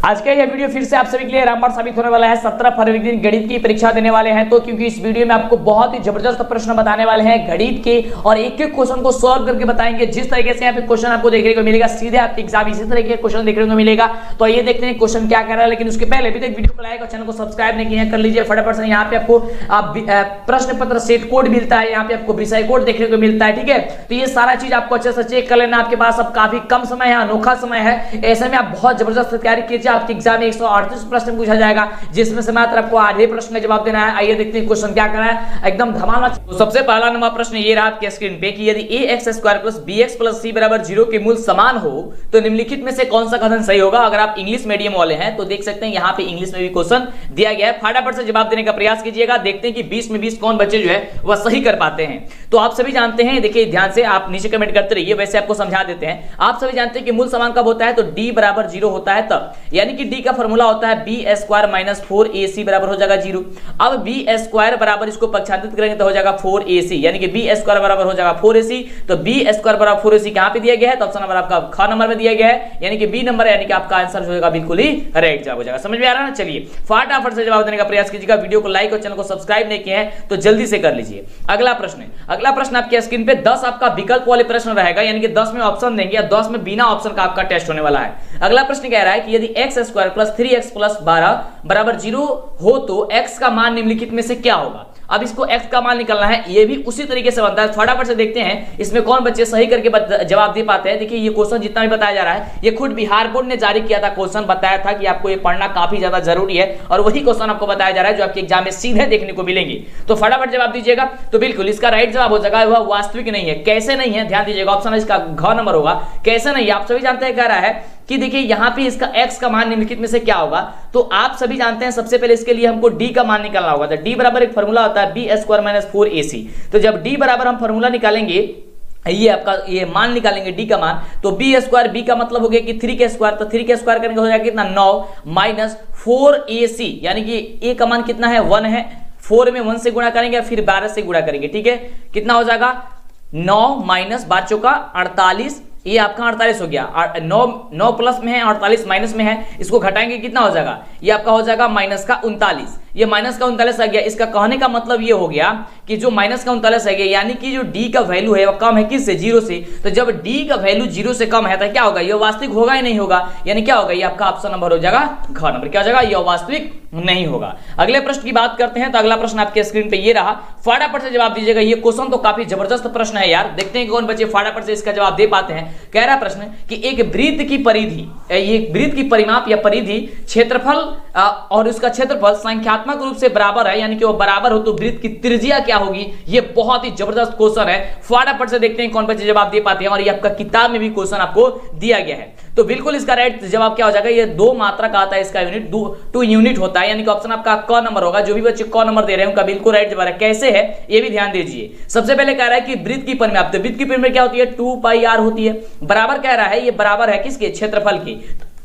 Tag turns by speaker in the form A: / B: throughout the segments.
A: आज का यह वीडियो फिर से आप सभी के लिए रामबाण साबित होने वाला है। 17 फरवरी के दिन गणित की परीक्षा देने वाले हैं, तो क्योंकि इस वीडियो में आपको बहुत ही जबरदस्त प्रश्न बताने वाले हैं गणित के, और एक एक क्वेश्चन को सॉल्व करके बताएंगे। जिस तरीके से यहाँ पे क्वेश्चन आपको देखने को मिलेगा, सीधे आपके एग्जाम इसी तरह के क्वेश्चन देखने को मिलेगा। तो ये देखते हैं क्वेश्चन क्या कर रहा है, लेकिन उसके पहले अभी तक वीडियो को लाइक और चैनल को सब्सक्राइब नहीं किया कर लीजिए फटाफट से। यहाँ पे आपको प्रश्न पत्र सेट कोड मिलता है, यहाँ पे आपको विषय कोड देखने को मिलता है, ठीक है। तो ये सारा चीज आपको अच्छे से चेक कर लेना। आपके पास अब काफी कम समय है, अनोखा समय है, ऐसे में आप बहुत जबरदस्त तैयारी कीजिए। आपके एग्जाम में 138 प्रश्न पूछा जाएगा, जिसमें से मात्र आपको आधे प्रश्न का जवाब देना है। आइए देखते हैं क्वेश्चन क्या करना है, एकदम धमाल। तो सबसे पहला नंबर प्रश्न ये रहा आपके स्क्रीन पे कि यदि ax² + bx + c = 0 के मूल समान हो तो निम्नलिखित में से कौन सा कथन सही होगा। अगर आप इंग्लिश मीडियम वाले हैं तो देख सकते हैं यहाँ पे इंग्लिश में भी क्वेश्चन दिया गया है, फटाफट से जवाब देने का प्रयास कीजिएगा। देखते हैं कि 20 में 20 कौन बच्चे जो है वह सही कर पाते हैं। तो आप सभी जानते हैं, देखिए ध्यान से, आप नीचे कमेंट करते रहिए, वैसे आपको समझा देते हैं। आप सभी जानते हैं कि मूल समान कब होता है, तो d = 0 होता है तब, यानी कि d का फॉर्मूला होता है b² - 4ac बराबर हो जाएगा 0। अब b² बराबर इसको पक्षांतरित करेंगे तो हो जाएगा 4ac, यानी कि b² बराबर हो जाएगा 4ac। तो b² बराबर 4ac कहां पे दिया गया है, तो ऑप्शन नंबर आपका ख नंबर में दिया गया है, यानी कि b नंबर, यानी कि आपका आंसर हो जाएगा बिल्कुल ही राइट जवाब हो जाएगा। समझ में आ रहा है ना। चलिए फटाफट से जवाब देने का प्रयास कीजिएगा। वीडियो को लाइक और चैनल को सब्सक्राइब नहीं किए हैं तो जल्दी से कर लीजिए। अगला प्रश्न आपके स्क्रीन पे 10 आपका विकल्प वाले प्रश्न रहेगा, यानी कि 10 में ऑप्शन देंगे, 10 में बिना ऑप्शन का आपका टेस्ट होने वाला है। अगला प्रश्न कह रहा है कि यदि x² + 3x + 12 = 0 हो तो x का मान निम्नलिखित में से क्या होगा। अब इसको x का मान निकालना है, ये भी उसी तरीके से बनता है। फटाफट से देखते हैं इसमें कौन बच्चे सही करके जवाब दे पाते हैं। देखिए ये क्वेश्चन जितना भी बताया जा रहा है, ये खुद बिहार बोर्ड ने जारी किया था क्वेश्चन, बताया था कि आपको ये पढ़ना काफी ज्यादा जरूरी है, और वही क्वेश्चन आपको बताया जा रहा है जो आपके एग्जाम में सीधे देखने को मिलेंगे। तो फटाफट जवाब दीजिएगा। तो बिल्कुल इसका राइट जवाब हो जाएगा वह वास्तविक नहीं है। कैसे नहीं है, ध्यान दीजिएगा, ऑप्शन इसका घ नंबर होगा। कैसे नहीं है, आप सभी जानते हैं, कह रहा है कि देखिए यहाँ पे इसका x का मान निम्नलिखित में से क्या होगा। तो आप सभी जानते हैं सबसे पहले इसके लिए हमको d का मान निकालना होगा। तो d बराबर एक फॉर्मूला होता है b² - 4ac। तो जब d बराबर हम फॉर्मूला निकालेंगे, ये आपका ये मान निकालेंगे d का मान, तो b² b का मतलब हो गया कि 3 के स्क्वायर, तो 3 के स्क्वायर करने का हो जाएगा कितना 9 - 4ac, यानी कि a का मान कितना है 1 है। 4 में 1 से गुणा करेंगे, फिर 12 से गुणा करेंगे, ठीक है। कितना हो जाएगा 9 - 12 चौका 48, ये आपका 48 हो गया। 9 प्लस में है, 48 माइनस में है, इसको घटाएंगे कितना हो जाएगा, ये आपका हो जाएगा -39। ये -39 आ गया। इसका कहने का मतलब ये हो गया कि जो -39 आ गया, यानी कि जो d का वैल्यू है वो कम है किससे, 0 से। तो जब d का वैल्यू 0 से कम है तो क्या होगा, ये वास्तविक होगा ही नहीं होगा, यानी क्या होगा, ये आपका ऑप्शन नंबर हो जाएगा घ नंबर। क्या हो जाएगा, ये वास्तविक नहीं होगा। अगले प्रश्न की बात करते हैं। तो अगला प्रश्न आपके स्क्रीन पे ये रहा, फटाफट से जवाब दीजिएगा। ये क्वेश्चन तो काफी जबरदस्त प्रश्न है यार, देखते हैं कौन बच्चे फटाफट से इसका जवाब दे पाते हैं। कह रहा प्रश्न कि एक वृत्त की परिधि, ये वृत्त की परिमाप या परिधि क्षेत्रफल और उसका क्षेत्रफल संख्यात्मक रूप से बराबर है, यानी कि वो बराबर हो तो वृत्त की त्रिज्या क्या होगी। ये बहुत ही जबरदस्त क्वेश्चन है, फटाफट से देखते हैं कौन बच्चे जवाब दे पाते हैं। और ये आपका किताब में भी क्वेश्चन आपको दिया गया है। तो बिल्कुल इसका राइट जवाब क्या हो जाएगा, ये 2 मात्रा का आता है, इसका यूनिट 2 यूनिट होता है, यानी कि ऑप्शन आपका क नंबर होगा। जो भी बच्चे क नंबर दे रहे हैं उनका बिल्कुल राइट जवाब है। कैसे है ये भी ध्यान दीजिए। सबसे पहले कह रहा है कि वृत्त की परिमाप, तो वृत्त की परिमाप क्या होती है 2πr होती है। बराबर कह रहा है, ये बराबर है किसके, क्षेत्रफल की,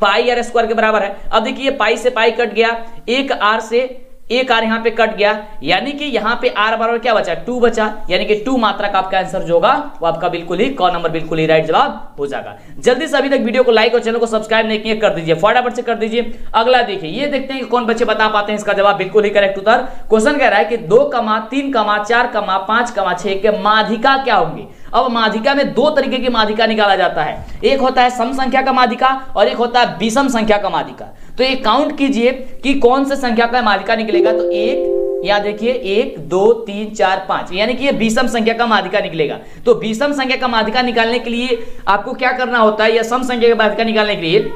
A: πr² के बराबर है। अब देखिए पाई से पाई कट गया, एक r से एक r यहाँ पे कट गया, यानी कि यहाँ पे r बराबर क्या बचा, 2 बचा, यानी कि 2 मात्रा का आपका आंसर जो होगा वो आपका बिल्कुल ही क नंबर बिल्कुल ही राइट जवाब हो जाएगा। जल्दी से अभी तक वीडियो को लाइक और चैनल को सब्सक्राइब नहीं किए कर दीजिए, फटाफट से कर दीजिए। अगला देखिए, ये देखते हैं कि कौन बच्चे बता पाते हैं इसका जवाब बिल्कुल ही करेक्ट उत्तर। क्वेश्चन कह रहा है कि 2, 3, 4, 5, 6 के माध्यिका क्या होंगे। अब माध्यिका में 2 तरीके की माध्यिका निकाला जाता है, एक होता है सम संख्या का माध्यिका और एक होता है विषम संख्या का माध्यिका। तो ये काउंट कीजिए कि कौन से संख्या का माध्यिका निकलेगा। तो एक, या देखिए 1, 2, 3, 4, 5, यानी कि ये विषम संख्या का माध्यिका निकलेगा। तो विषम संख्या का माध्यिका निकालने के लिए आपको क्या करना होता है, या सम संख्या का माध्यिका निकालने के लिए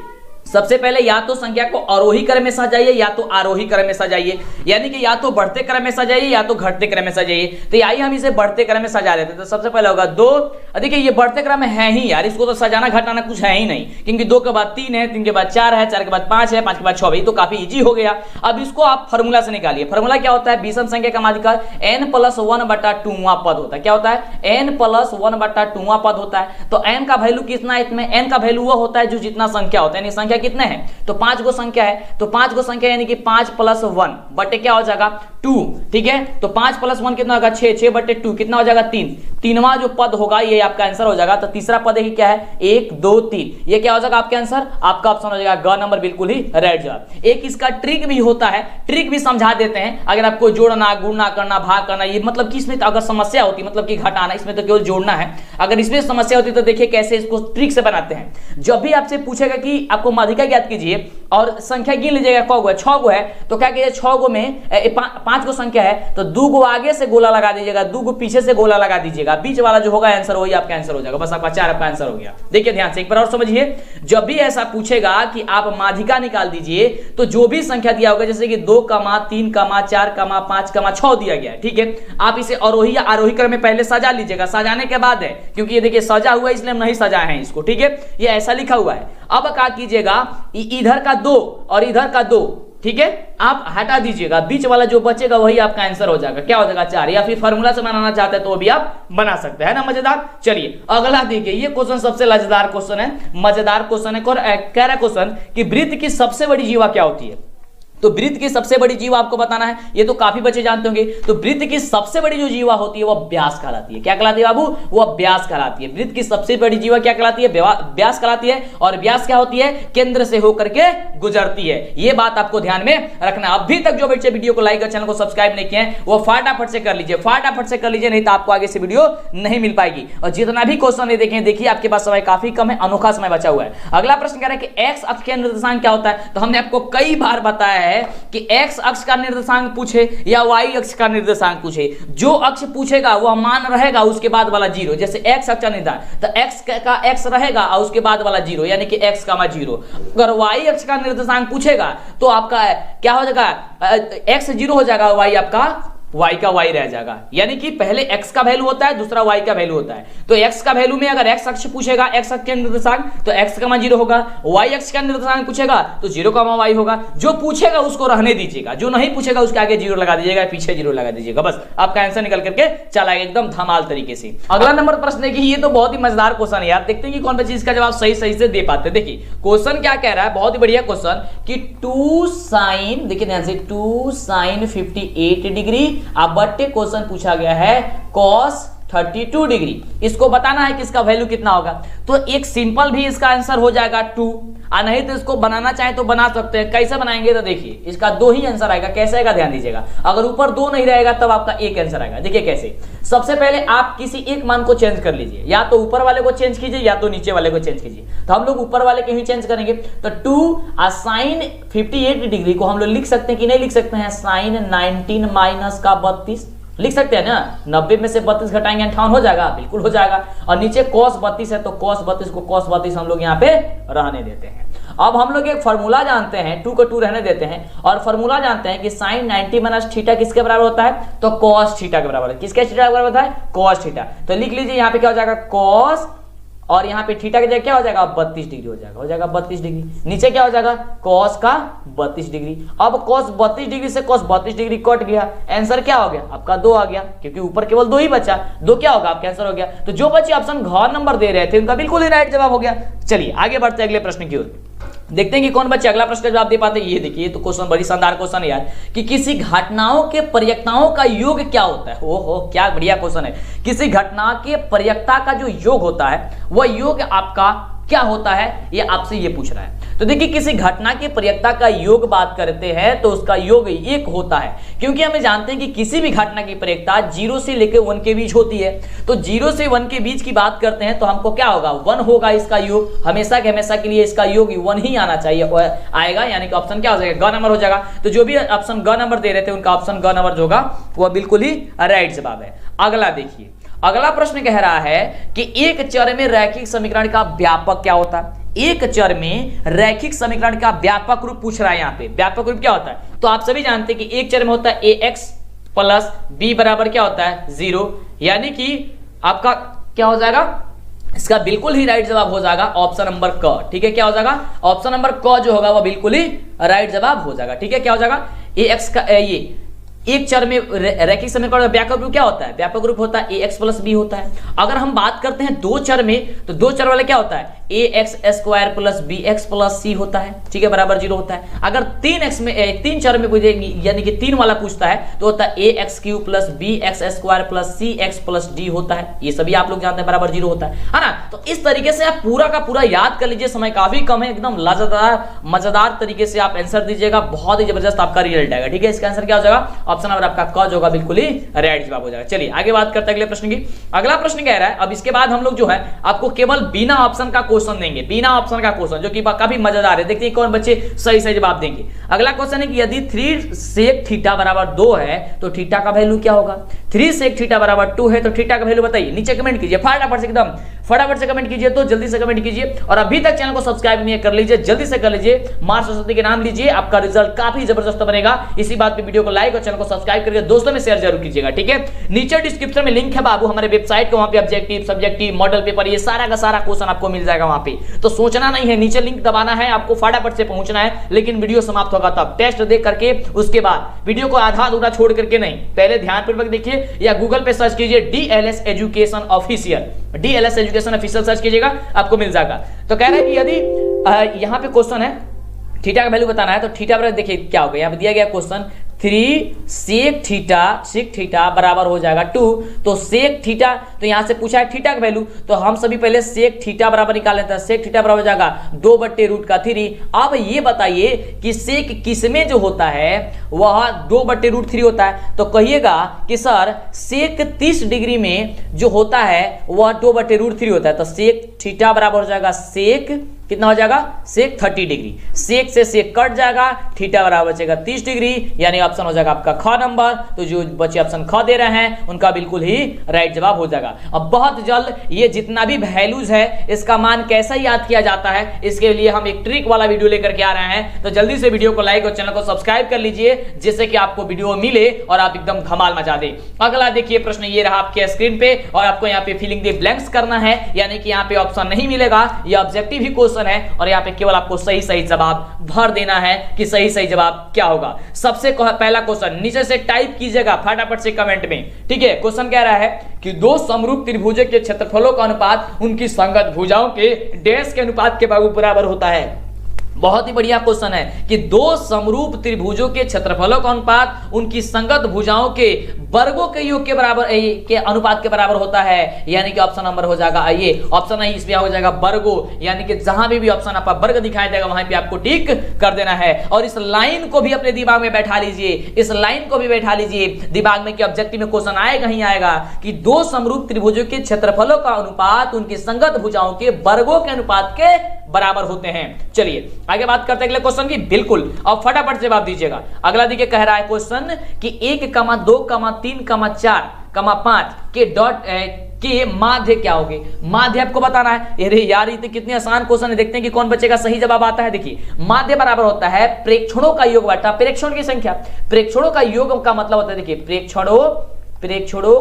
A: सबसे पहले या तो संख्या को आरोही क्रम में सजाइए या तो आरोही क्रम में सजाइए, यानी कि या तो बढ़ते क्रम में सजाइए या तो घटते क्रम में सजाइए। तो आइए हम इसे बढ़ते क्रम में सजा लेते हैं। तो सबसे पहले होगा 2, देखिए ये बढ़ते क्रम में है ही यार, इसको तो सजाना घटाना कुछ है ही नहीं, क्योंकि 2 के बाद 3 है, 3 के बाद 4 है, 4 के बाद 5 है, 5 के बाद 6 है, तो काफी इजी हो गया। अब इसको आप फॉर्मूला से निकालिए। फॉर्मूला क्या होता है, विषम संख्या का माध्यिका n+1/2वां पद होता है। क्या होता है, n+1/2वां पद होता है। तो n का वैल्यू कितना है, इसमें n का वैल्यू वो होता है जो जितना संख्या होता है, यानी संख्या संख्या कितने हैं, तो 5 गो संख्या है, तो 5 गो संख्या यानी कि 5 + 1 बटे क्या हो जाएगा 2, ठीक है। तो 5 + 1 कितना होगा 6, 6 बटे 2 कितना हो जाएगा 3, तीनवां जो पद होगा ये आपका आंसर हो जाएगा। तो तीसरा पद है क्या है 1 2 3, ये क्या हो जाएगा आपका आंसर, आपका ऑप्शन हो जाएगा ग नंबर, बिल्कुल ही राइट जवाब। एक इसका ट्रिक भी होता है, ट्रिक भी समझा देते हैं। अगर आपको जोड़ना गुणना करना भाग करना, ये मतलब कि इसमें अगर समस्या होती मतलब कि घटाना, इसमें तो केवल जोड़ना है, अगर इसमें समस्या होती तो देखिए कैसे इसको ट्रिक से बनाते हैं। जब भी आपसे पूछेगा कि आपको माध्यिका ज्ञात कीजिए और संख्या गिन लीजिएगा क गो है 6 गो है, तो क्या कीजिए 6 गो में 5 गो संख्या है तो 2 गो आगे से गोला लगा दीजिएगा, 2 गो पीछे से गोला लगा दीजिएगा, बीच वाला जो होगा आंसर वही आपका आंसर हो जाएगा। बस आपका 4 आपका आंसर हो गया। देखिए ध्यान से एक बार और समझिए, जब भी ऐसा पूछेगा कि आप माध्यिका निकाल दीजिए तो जो भी संख्या दिया होगा जैसे कि 2, 3, 4, 5, 6 दिया गया है, ठीक है, आप इसे अवरोही या आरोही क्रम में पहले सजा लीजिएगा। सजाने के बाद है, क्योंकि ये देखिए सजा हुआ है इसलिए हम नहीं सजाए हैं इसको, ठीक है, ये ऐसा लिखा हुआ है। अब क्या कीजिएगा इधर का 2 और इधर का 2, ठीक है, आप हटा दीजिएगा, बीच वाला जो बचेगा वही आपका आंसर हो जाएगा। क्या हो जाएगा 4, या फिर फार्मूला से बनाना चाहते हैं तो भी आप बना सकते हैं ना। मजेदार। चलिए अगला देखिए, ये क्वेश्चन सबसे मजेदार क्वेश्चन है, मजेदार क्वेश्चन है। कह रहा क्वेश्चन कि वृत्त की सबसे बड़ी जीवा क्या होती है, तो वृत्त की सबसे बड़ी जीवा आपको बताना है, ये तो काफी बच्चे जानते होंगे। तो वृत्त की सबसे बड़ी जो जीवा होती है वह व्यास कहलाती है। क्या कहलाती है बाबू, वह व्यास कहलाती है। वृत्त की सबसे बड़ी जीवा क्या कहलाती है, व्यास कहलाती है। और व्यास क्या होती है, केंद्र से होकर के गुजरती है। ये बात आपको ध्यान में रखना। अभी तक जो बच्चे वीडियो को लाइक और चैनल को सब्सक्राइब नहीं किए हैं वो फटाफट से कर लीजिए, फटाफट से कर लीजिए, नहीं तो आपको आगे से वीडियो नहीं मिल पाएगी। और जितना भी क्वेश्चन नहीं देखें, देखिए आपके पास समय काफी कम है, अनोखा समय बचा हुआ है। अगला प्रश्न कह रहा है कि एक्स अक्ष का निर्देशांक क्या होता है। तो हमने आपको कई बार बताया है कि एक्स अक्ष का निर्देशांक पूछे या वाई अक्ष का निर्देशांक पूछे, जो अक्ष पूछेगा वह मान रहेगा उसके बाद वाला 0। जैसे एक्स अक्ष का निर्देशांक तो एक्स का एक्स रहेगा और उसके बाद वाला 0 यानी कि एक्स का 0। अगर वाई अक्ष का निर्देशांक पूछेगा तो आपका क्या हो जाएगा, एक्स 0 हो जाएगा, वाई आपका y का y रह जाएगा। यानी कि पहले x का वैल्यू होता है, दूसरा y का वैल्यू होता है। तो x का वैल्यू में अगर x अक्ष पूछेगा, x अक्ष का निर्देशांक तो x का 0 होगा, y अक्ष का निर्देशांक पूछेगा तो 0 का y होगा। जो पूछेगा उसको रहने दीजिएगा, जो नहीं पूछेगा उसके आगे 0 लगा दीजिएगा, पीछे 0 लगा दीजिएगा, बस आपका आंसर निकल करके चला आएगा एकदम धमाल तरीके से। अगला नंबर प्रश्न देखिए, ये तो बहुत ही मजेदार क्वेश्चन है यार, देखते हैं कि कौन बच्चे इसका जवाब सही से दे पाते हैं। देखिए क्वेश्चन क्या कह रहा है, बहुत ही बढ़िया क्वेश्चन कि 2 sin, देखिए ध्यान से, 2 sin 58 डिग्री अब बट्टे क्वेश्चन पूछा गया है cos 32 डिग्री। इसको बताना है कि इसका वैल्यू कितना होगा। तो एक सिंपल भी इसका आंसर हो जाएगा 2, और नहीं तो इसको बनाना चाहे तो बना सकते हैं। कैसे बनाएंगे तो देखिए इसका 2 ही आंसर आएगा। कैसे आएगा ध्यान दीजिएगा, अगर ऊपर 2 नहीं रहेगा तब आपका एक आंसर आएगा। देखिए कैसे, सबसे पहले आप किसी एक मान को चेंज कर लीजिए, या तो ऊपर वाले को चेंज कीजिए या तो नीचे वाले को चेंज कीजिए। तो हम लोग ऊपर वाले के ही चेंज करेंगे। तो 2 sin 58 डिग्री को हम लोग लिख सकते हैं कि नहीं लिख सकते हैं, sin 19 माइनस का 32 लिख सकते हैं ना। 90 में से 32 घटाएंगे 58 हो जाएगा, बिल्कुल हो जाएगा। और नीचे cos 32 है तो cos 32 को cos 32 हम लोग यहाँ पे रहने देते हैं। अब हम लोग एक फॉर्मूला जानते हैं, 2 को 2 रहने देते हैं, और फॉर्मूला जानते हैं कि sin 90 माइनस थीटा किसके बराबर होता है, तो cos थीटा के बराबर है। किसके थीटा के बराबर होता है, cos थीटा। तो लिख लीजिए यहाँ पे क्या हो जाएगा cos, और यहाँ पे थीटा की जगह क्या हो जाएगा 32 डिग्री हो जाएगा, 32 डिग्री। नीचे क्या हो जाएगा cos का 32 डिग्री। अब cos 32 डिग्री से cos 32 डिग्री कट गया, आंसर क्या हो गया आपका 2 आ गया, क्योंकि ऊपर केवल 2 ही बचा। 2 क्या होगा आपका आंसर हो गया। तो जो बच्चे ऑप्शन घ नंबर दे रहे थे उनका बिल्कुल ही राइट जवाब हो गया। चलिए आगे बढ़ते हैं अगले प्रश्न की ओर, देखते हैं कि कौन बच्चे अगला प्रश्न का जवाब दे पाते हैं। ये देखिए, तो क्वेश्चन बड़ी शानदार क्वेश्चन है यार, कि किसी घटनाओं के प्रयक्ताओं का योग क्या होता है। ओहो क्या बढ़िया क्वेश्चन है। किसी घटना के प्रयक्ता का जो योग होता है वह योग आपका क्या होता है, ये आपसे ये पूछ रहा है। तो देखिए किसी घटना के प्रयक्ता का योग बात करते हैं तो उसका योग 1 होता है, क्योंकि हमें जानते हैं कि किसी भी घटना की प्रयक्ता 0 से लेकर 1 के बीच होती है। तो 0 से 1 के बीच की बात करते हैं तो हमको क्या होगा 1 होगा इसका योग, हमेशा के हमेशा के लिए इसका योग 1 ही आना चाहिए, आएगा, यानी कि ऑप्शन क्या हो जाएगा ग नंबर हो जाएगा। तो जो भी ऑप्शन ग नंबर दे रहे थे उनका ऑप्शन ग नंबर जो होगा वह बिल्कुल ही राइट जवाब है। अगला देखिए, अगला प्रश्न कह रहा है कि एक चर में रैखिक समीकरण का व्यापक क्या होता है। एक चर में रैखिक समीकरण का व्यापक रूप पूछ रहा है। यहाँ पे व्यापक रूप क्या होता है, तो आप सभी जानते हैं कि एक चर में होता है ax प्लस b बराबर क्या होता है 0, यानी कि आपका क्या हो जाएगा, इसका बिल्कुल ही राइट जवाब हो जाएगा ऑप्शन नंबर क। ठीक है, क्या हो जाएगा ऑप्शन नंबर क जो होगा वह बिल्कुल ही राइट जवाब हो जाएगा। ठीक है, क्या हो जाएगा ax का ये एक चर में रैखिक समीकरण का व्यापक रूप क्या होता है, व्यापक रूप होता है ax प्लस b होता है। अगर हम बात करते हैं 2 चर में, तो 2 चर वाले क्या होता है A X square plus B X plus C होता है, ठीक है, बराबर 0 होता है। अगर 3x में 3 चर में पूछेगी यानी कि 3 वाला पूछता है तो होता है A X cube plus B X square plus C X plus D होता है। ये सभी आप लोग जानते हैं, बराबर 0 होता है ना। तो इस तरीके से आप पूरा का पूरा याद कर लीजिए, समय काफी कम है, एकदम मजेदार तरीके से आप आंसर दीजिएगा, बहुत ही जबरदस्त आपका रिजल्ट आएगा, ठीक है। इसका आंसर क्या हो जाएगा, ऑप्शन नंबर आपका क जो होगा बिल्कुल ही राइट जवाब हो जाएगा। चलिए आगे बात करते हैं अगले प्रश्न की। अगला प्रश्न कह रहा है, अब इसके बाद हम लोग जो है आपको केवल बिना ऑप्शन का क्वेश्चन देंगे, बिना ऑप्शन का क्वेश्चन, जो कि काफी मजेदार है। देखते हैं कौन बच्चे सही सही जवाब देंगे। अगला क्वेश्चन है कि यदि 3 sec थीटा बराबर 2 है तो थीटा का वैल्यू क्या होगा। 3 sec थीटा बराबर 2 है तो थीटा का वैल्यू बताइए, नीचे कमेंट कीजिए फटाफट से, एकदम फटाफट से कमेंट कीजिए, तो जल्दी से कमेंट कीजिए। और अभी तक चैनल को सब्सक्राइब नहीं कर लीजिए, जल्दी से कर लीजिए, मां सरस्वती के नाम लीजिए, आपका रिजल्ट काफी जबरदस्त बनेगा। इसी बात पे वीडियो को लाइक और चैनल को सब्सक्राइब करके दोस्तों में शेयर जरूर कीजिएगा, ठीक है। नीचे डिस्क्रिप्शन में लिंक है बाबू हमारे वेबसाइट का, वहां पे ऑब्जेक्टिव, सब्जेक्टिव, मॉडल पेपर, ये सारा का सारा क्वेश्चन आपको मिल जाएगा वहां पे। तो सोचना नहीं है, नीचे लिंक दबाना है, आपको फटाफट से पहुंचना है, लेकिन वीडियो समाप्त होगा तब। टेस्ट देख करके उसके बाद वीडियो को आधा अधूरा छोड़ करके नहीं, पहले ध्यानपूर्वक देखिए, या गूगल पे सर्च कीजिए DLS education official, DLS education official search कीजिएगा, आपको मिल जाएगा। तो कह रहा है कि यदि यहाँ पे क्वेश्चन है थीटा का वैल्यू बताना है, तो थीटा बराबर देखिए क्या होगा, यहाँ पे दिया गया क्वेश्चन 3 sec थीटा बराबर हो जाएगा 2, तो sec थीटा, तो यहां से पूछा है थीटा का वैल्यू, तो हम सभी पहले sec थीटा बराबर निकाल लेते हैं। sec थीटा बराबर हो जाएगा 2/√3। अब ये बताइए कि sec किसमें जो होता है वह 2/√3 होता है, तो कहिएगा कि सर sec 30 डिग्री में जो होता है वह 2/√3 होता है, तो sec थीटा बराबर हो जाएगा sec कितना हो जाएगा, sec 30 डिग्री, sec से sec कट जाएगा, थीटा बराबर बचेगा 30 डिग्री, यानी ऑप्शन हो जाएगा आपका ख नंबर। तो जो बच्चे ऑप्शन ख दे रहे हैं उनका बिल्कुल ही राइट जवाब हो जाएगा। अब बहुत जल्द ये जितना भी वैल्यूज है इसका मान कैसा याद किया जाता है, इसके लिए हम एक ट्रिक वाला वीडियो लेकर के आ रहे हैं, तो जल्दी से वीडियो को लाइक और चैनल को सब्सक्राइब कर लीजिए, जिससे कि आपको वीडियो मिले और आप एकदम धमाल मचा दे। अगला देखिए प्रश्न ये रहा आपके स्क्रीन पे, और आपको यहाँ पे फिलिंग द ब्लैंक्स करना है, यानी कि यहाँ पे ऑप्शन नहीं मिलेगा, ये ऑब्जेक्टिव ही क्वेश्चन है, और यहाँ पे केवल आपको सही सही जवाब भर देना है कि सही सही जवाब क्या होगा। सबसे पहला क्वेश्चन नीचे से टाइप कीजिएगा फटाफट से कमेंट में, ठीक है। क्वेश्चन कह रहा है कि 2 समरूप त्रिभुज के क्षेत्रफलों का अनुपात उनकी संगत भुजाओं के डैश के अनुपात के बराबर होता है। बहुत ही बढ़िया क्वेश्चन है कि 2 समरूप त्रिभुजों के क्षेत्रफलों का अनुपात उनकी संगत भुजाओं के वर्गों के योग के बराबर के अनुपात के बराबर होता है, यानी कि ऑप्शन नंबर हो जाएगा, आइए ऑप्शन नहीं इसमें हो जाएगा वर्गो, यानी कि जहां भी ऑप्शन आपका वर्ग दिखाई देगा वहां पे आपको टिक कर देना है। और इस लाइन को भी अपने दिमाग में बैठा लीजिए, इस लाइन को भी बैठा लीजिए दिमाग में कि ऑब्जेक्टिव में क्वेश्चन आएगा ही आएगा कि 2 समरूप त्रिभुजों के क्षेत्रफलों का अनुपात उनकी संगत भुजाओं के वर्गों के अनुपात के बराबर होते हैं। चलिए आगे बात करते हैं अगले क्वेश्चन की, बिल्कुल अब फटाफट जवाब दीजिएगा। अगला देखिए कह रहा है क्वेश्चन कि 1, 2, 3, 4, 5 के डॉट के माध्य क्या होंगे। माध्य आपको बताना है। अरे यार ये तो कितने आसान क्वेश्चन है, देखते हैं कि कौन बच्चे का सही जवाब आता है। देखिए माध्य बराबर होता है प्रेक्षणों का योग बटा प्रेक्षण की संख्या। प्रेक्षणों का योग का मतलब होता है, देखिए प्रेक्षणों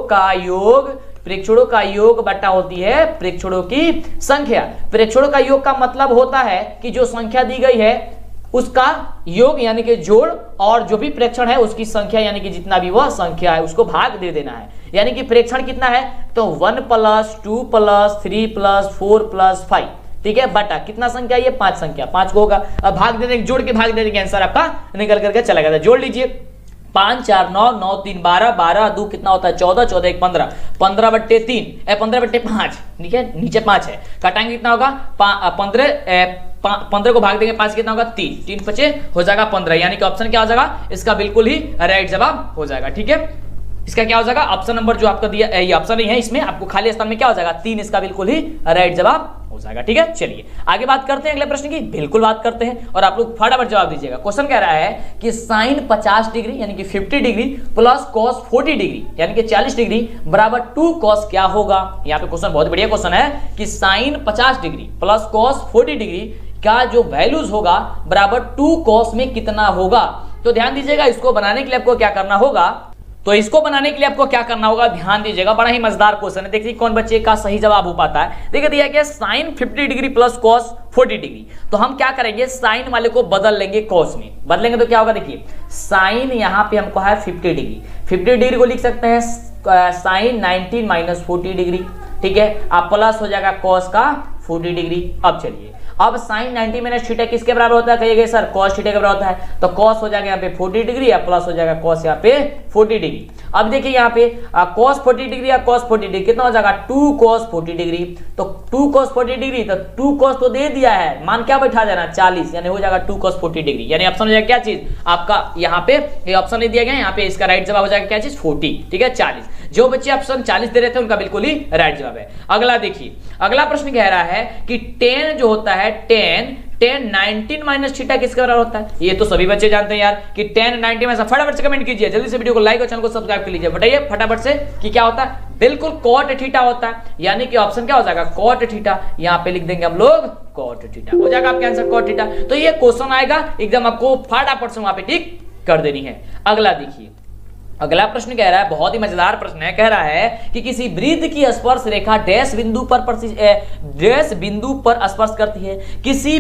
A: का योग बटा होती है प्रेक्षणों की संख्या। प्रेक्षणों का योग का मतलब होता है कि जो संख्या दी गई है उसका योग यानी कि जोड़, और जो भी प्रेक्षण है उसकी संख्या यानी कि जितना भी वह संख्या है उसको भाग दे देना है। यानी कि प्रेक्षण कितना है तो 1 + 2 + 3 + 4 + 5, ठीक है, बटा कितना संख्या ये 5 संख्या, 5 को होगा। अब भाग दे देंगे, जोड़ के भाग दे देंगे, आंसर आपका निकल करके चला गया। जोड़ लीजिए 5 4 9 9 3 12 12 2 कितना होता है 14 14 1 15 15/3 15/5, ठीक है, नीचे 5 है, काटेंगे कितना होगा 15 को भाग देंगे 5 कितना होगा 3 3 5 हो जाएगा 15, यानी कि ऑप्शन क्या हो जाएगा इसका बिल्कुल ही राइट जवाब हो जाएगा। ठीक है, इसका क्या हो जाएगा ऑप्शन नंबर जो आपका दिया ये ऑप्शन नहीं है, इसमें आपको खाली स्थान में क्या हो जाएगा 3, इसका बिल्कुल ही राइट जवाब हो जाएगा। ठीक है, चलिए आगे बात करते हैं अगले प्रश्न की, बिल्कुल बात करते हैं और आप लोग फटाफट जवाब दीजिएगा। क्वेश्चन कह रहा है कि साइन 50 डिग्री यानी कि 50 डिग्री प्लस कॉस 40 डिग्री यानी कि 40 डिग्री बराबर 2 कॉस क्या होगा। यहाँ पे क्वेश्चन बहुत बढ़िया क्वेश्चन है कि sine 50 degree plus cos 40 degree का जो वैल्यूज होगा बराबर 2 कॉस में कितना होगा। तो ध्यान दीजिएगा, इसको बनाने के लिए आपको क्या करना होगा, तो इसको बनाने के लिए आपको क्या करना होगा ध्यान दीजिएगा, बड़ा ही मजेदार क्वेश्चन है। देखिए कौन बच्चे का सही जवाब हो पाता है। देखिए दिया गया sine 50 degree plus cos 40 degree, तो हम क्या करेंगे साइन वाले को बदल लेंगे कॉस में, बदलेंगे तो क्या होगा, देखिए साइन यहाँ पे हमको है 50 डिग्री, 50 डिग्री को लिख सकते हैं साइन 19 - 40 डिग्री, ठीक है, आप प्लस हो जाएगा कॉस का 40 डिग्री। अब चलिए, अब साइन 90 माइनस थीटा किसके बराबर होता है, कहिएगा सर cos थीटा के बराबर होता है, तो cos हो जाएगा यहाँ पे 40 डिग्री या प्लस हो जाएगा cos यहाँ पे 40 डिग्री। अब देखिए यहाँ पे cos 40 डिग्री या cos 40 डिग्री कितना हो जाएगा 2 cos 40 डिग्री, तो 2 cos 40 डिग्री, तो 2 cos तो दे दिया है, मान क्या बैठा देना 40, यानी हो जाएगा 2 cos 40 डिग्री, यानी ऑप्शन हो जाएगा क्या चीज आपका यहाँ पे, ये ऑप्शन नहीं दिया गया यहाँ पे, इसका राइट जवाब हो जाएगा क्या चीज 40, ठीक है 40। जो बच्चे ऑप्शन 40 दे रहे थे उनका बिल्कुल ही राइट जवाब है। अगला देखिए, अगला प्रश्न कह रहा है कि 10 जो होता है 10 19 माइनस थीटा किसके बराबर होता है, ये तो सभी बच्चे जानते हैं यार कि 10 90 में से। फटाफट से कमेंट कीजिए, जल्दी से वीडियो को लाइक और चैनल को सब्सक्राइब कर लीजिए, बताइए फटाफट से कि क्या होता है, बिल्कुल cot थीटा होता है, यानी कि ऑप्शन क्या हो जाएगा cot थीटा, यहाँ पे लिख देंगे हम लोग cot थीटा, हो जाएगा आपका आंसर cot थीटा। तो ये क्वेश्चन आएगा एकदम आपको फटाफट से वहां पे टिक कर देनी है। अगला देखिए, अगला प्रश्न कह रहा है, बहुत ही मजेदार प्रश्न है, कह रहा है कि किसी वृत्त की स्पर्श रेखा डैश बिंदु पर स्पर्श करती है, किसी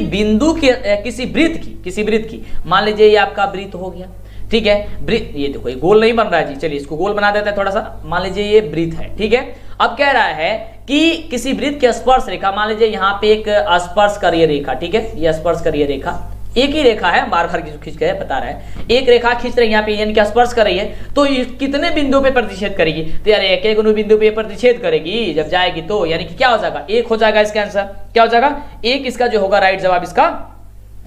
A: वृत्त की मान लीजिए ये आपका वृत्त हो गया, ठीक है, वृत्त, ये देखो ये गोल नहीं बन रहा है जी, चलिए इसको गोल बना देते हैं थोड़ा सा, मान लीजिए ये वृत्त है, ठीक है। अब कह रहा है कि किसी वृत्त की स्पर्श रेखा, मान लीजिए यहाँ पे एक स्पर्श करिए रेखा, ठीक है, ये स्पर्श करिए रेखा, एक ही रेखा है, बार बार खींच के बता रहा है, एक रेखा खींच रही है यहाँ पे, यानी कि स्पर्श कर रही है, तो ये कितने बिंदु पे प्रतिच्छेद करेगी, तो यार एक एक बिंदु पे प्रतिच्छेद करेगी जब जाएगी, तो यानी कि क्या हो जाएगा एक हो जाएगा इसका आंसर, क्या हो जाएगा एक, इसका जो होगा राइट जवाब इसका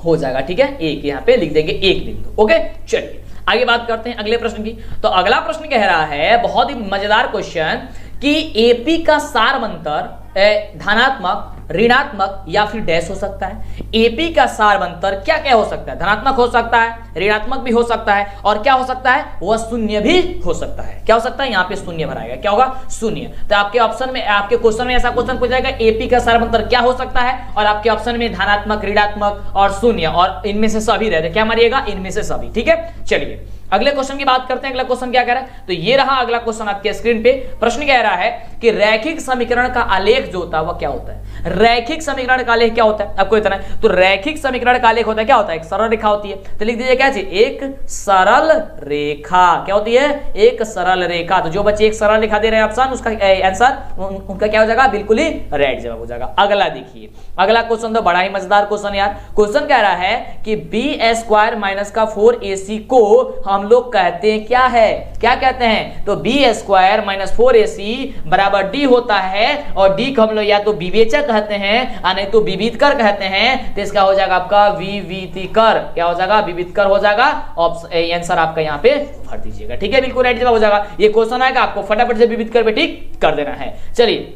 A: हो जाएगा, ठीक है, एक यहाँ पे लिख देंगे एक बिंदु। ओके चलिए आगे बात करते हैं अगले प्रश्न की। तो अगला प्रश्न कह रहा है, बहुत ही मजेदार क्वेश्चन, कि एपी का सारवंतर धनात्मक, ऋणात्मक या फिर डैश हो सकता है। एपी का सारवंतर क्या क्या हो सकता है, धनात्मक हो सकता है, ऋणात्मक भी हो सकता है, और क्या हो सकता है वह शून्य भी हो सकता है। क्या हो सकता है, यहाँ पे शून्य भराएगा, क्या होगा शून्य। तो आपके ऑप्शन में, आपके क्वेश्चन में ऐसा क्वेश्चन पूछा जाएगा एपी का सारवंतर क्या हो सकता है, और आपके ऑप्शन में धनात्मक, ऋणात्मक और शून्य, और इनमें से सभी रहते, क्या मारिएगा इनमें से सभी, ठीक है। चलिए अगले क्वेश्चन की बात करते हैं। अगला क्वेश्चन क्या कह रहा है, तो ये रहा अगला क्वेश्चन आपके स्क्रीन पे। प्रश्न कह रहा है कि रैखिक समीकरण का आलेख जो होता है वह क्या होता है। रैखिक समीकरण का आलेख क्या होता है, आपको इतना है, तो रैखिक समीकरण का आलेख होता है क्या होता है, एक सरल रेखा होती है, तो लिख दीजिए क्या चीज, एक सरल रेखा। क्या होती है, एक सरल रेखा। तो जो बच्चे एक सरल रेखा दे रहे हैं ऑप्शन, उसका आंसर उनका क्या हो जाएगा, बिल्कुल ही राइट जवाब हो जाएगा। अगला देखिए, अगला क्वेश्चन तो बड़ा ही मजेदार क्वेश्चन यार। क्वेश्चन कह रहा है कि b² माइनस का 4ac को हम लोग कहते हैं क्या है, क्या कहते हैं, तो b² माइनस 4ac बराबर d होता है, और d को हम लोग या तो विवेचक कहते हैं या नहीं तो विविधकर कहते हैं, तो इसका हो जाएगा आपका विविधकर। क्या हो जाएगा, विविधकर हो जाएगा। आंसर आपका यहाँ पे भर दीजिएगा, ठीक है, बिल्कुल राइट जवाब हो जाएगा। ये क्वेश्चन आएगा आपको फटाफट से विविधकर पे टिक कर देना है। चलिए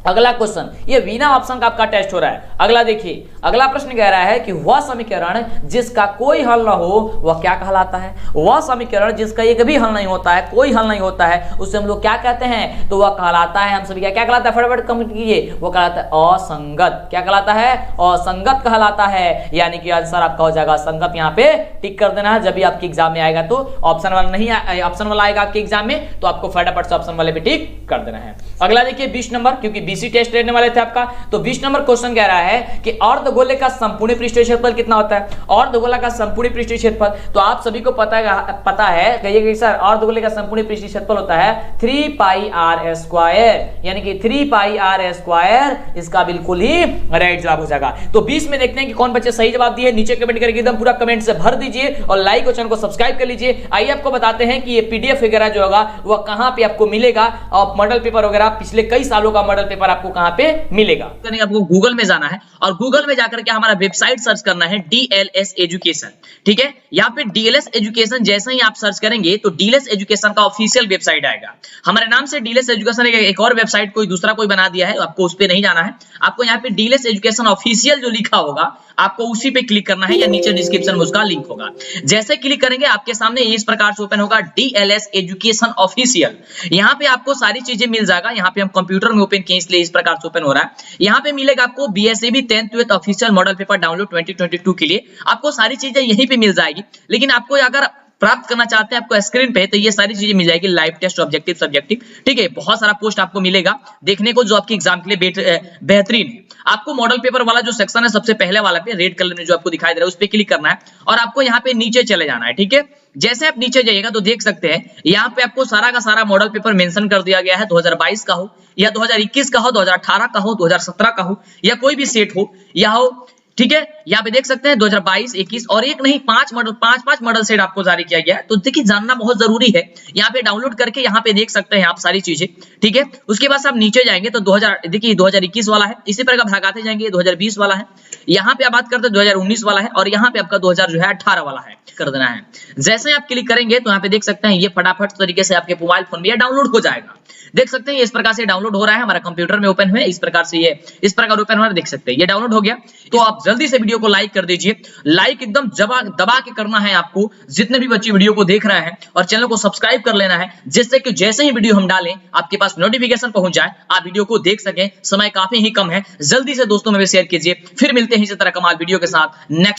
A: अगला क्वेश्चन, ये बिना ऑप्शन का आपका टेस्ट हो रहा है। अगला देखिए, अगला प्रश्न कह रहा है कि वह समीकरण जिसका कोई हल ना हो वह क्या कहलाता है। वह समीकरण जिसका एक भी हल नहीं होता है, कोई हल नहीं होता है, उसे हम लोग क्या कहते हैं, तो वह कहलाता है, हम सभी क्या कहलाता है, फटाफट कमेंट कीजिए, वो कहलाता है असंगत। क्या कहलाता है, असंगत कहलाता है, यानी कि आंसर आपका हो जाएगा संगत। यहाँ पे टिक कर देना है, जब भी आपके एग्जाम में आएगा, तो ऑप्शन वाला नहीं, ऑप्शन वाला आएगा आपके एग्जाम में, तो आपको फटाफट से ऑप्शन वाले पे टिक कर देना है। अगला देखिए 20 नंबर, क्योंकि बीसी टेस्ट लेने वाले थे आपका, तो 20 नंबर क्वेश्चन कह रहा है कि अर्धगोले का संपूर्ण पृष्ठीय क्षेत्रफल कितना होता है। अर्धगोला का संपूर्ण पृष्ठीय क्षेत्रफल, तो आप सभी को पता है, कहिए कि सर अर्धगोले का संपूर्ण पृष्ठीय क्षेत्रफल होता है 3πr², यानी कि 3πr², इसका बिल्कुल ही राइट जवाब हो जाएगा। तो 20 में देखते हैं कि कौन बच्चे सही जवाब दिए, नीचे कमेंट करके एकदम पूरा कमेंट से भर दीजिए, और लाइक और चैनल को सब्सक्राइब कर लीजिए। आइए आपको बताते हैं कि ये पीडीएफ वगैरह जो होगा वह कहां पे आपको मिलेगा, और मॉडल पेपर वगैरह पिछले कई सालों का मॉडल पेपर आपको कहां पे मिलेगा। आपको गूगल में जाना है, और गूगल में जाकर के हमारा वेबसाइट सर्च करना है डीएलएस एजुकेशन, ठीक है। यहाँ पे डीएलएस एजुकेशन जैसे ही आप सर्च करेंगे तो डीएलएस एजुकेशन का ऑफिशियल वेबसाइट आएगा। हमारे नाम से डीएलएस एजुकेशन एक और वेबसाइट कोई दूसरा कोई बना दिया है, आपको उस पे नहीं जाना है, आपको यहाँ पे डीएलएस एजुकेशन ऑफिशियल जो लिखा होगा आपको उसी पे क्लिक करना है, या नीचे डिस्क्रिप्शन में उसका लिंक होगा। जैसे क्लिक करेंगे आपके सामने इस प्रकार से ओपन होगा डीएलएस एजुकेशन ऑफिशियल। यहाँ पे आपको सारी चीजें मिल जाएगा। यहाँ पे हम कंप्यूटर में ओपन किए इसलिए इस प्रकार से ओपन हो रहा है। यहाँ पे मिलेगा आपको बीएसएबी 10th official model paper download 2022 के लिए, आपको सारी चीजें यहीं पे मिल जाएगी। लेकिन आपको अगर प्राप्त करना चाहते हैं आपको स्क्रीन पे, तो ये सारी चीजें मिल जाएगी, लाइव टेस्ट, ऑब्जेक्टिव, सब्जेक्टिव, ठीक है, बहुत सारा पोस्ट आपको मिलेगा देखने को जो आपके एग्जाम के लिए बेहतरीन है। आपको मॉडल पेपर वाला जो सेक्शन है सबसे पहले वाला पे रेड कलर में जो आपको दिखाई दे रहा है उस पे क्लिक करना है और आपको यहाँ पे नीचे चले जाना है। ठीक है, जैसे आप नीचे जाइएगा तो देख सकते हैं यहाँ पे आपको सारा का सारा मॉडल पेपर मेंशन कर दिया गया है। 2022 का हो या 2021 का हो, 2018 का हो, 2017 का हो या कोई भी सेट हो या हो। ठीक है, यहाँ पे देख सकते हैं 2022, 21 और एक नहीं पांच मॉडल सेट आपको जारी किया गया है। तो देखिए जानना बहुत जरूरी है, यहाँ पे डाउनलोड करके यहाँ पे देख सकते हैं आप सारी चीजें। ठीक है, उसके बाद आप नीचे जाएंगे तो 2021 वाला है, इसी प्रकार भागाते जाएंगे 2020 वाला है, यहाँ पे आप बात करते हैं 2019 वाला है और यहाँ पे आपका 2018 वाला है कर देना है। जैसे आप क्लिक करेंगे तो यहाँ पे देख सकते हैं ये फटाफट तरीके से आपके मोबाइल फोन में डाउनलोड हो जाएगा। देख सकते हैं ये इस प्रकार से डाउनलोड हो रहा है, हमारा कंप्यूटर में ओपन हुआ है, इस प्रकार से ये इस प्रकार ओपन हुआ है, देख सकते हैं ये डाउनलोड हो गया। तो आप जल्दी से वीडियो को लाइक कर दीजिए, लाइक एकदम दबा के करना है आपको, जितने भी बच्चे वीडियो को देख रहे हैं, और चैनल को सब्सक्राइब कर लेना है जिससे कि जैसे ही वीडियो हम डालें आपके पास नोटिफिकेशन पहुंच जाए, आप वीडियो को देख सकें। समय काफी ही कम है, जल्दी से दोस्तों में शेयर कीजिए। फिर मिलते हैं इसी तरह कमाल वीडियो के साथ नेक्स्ट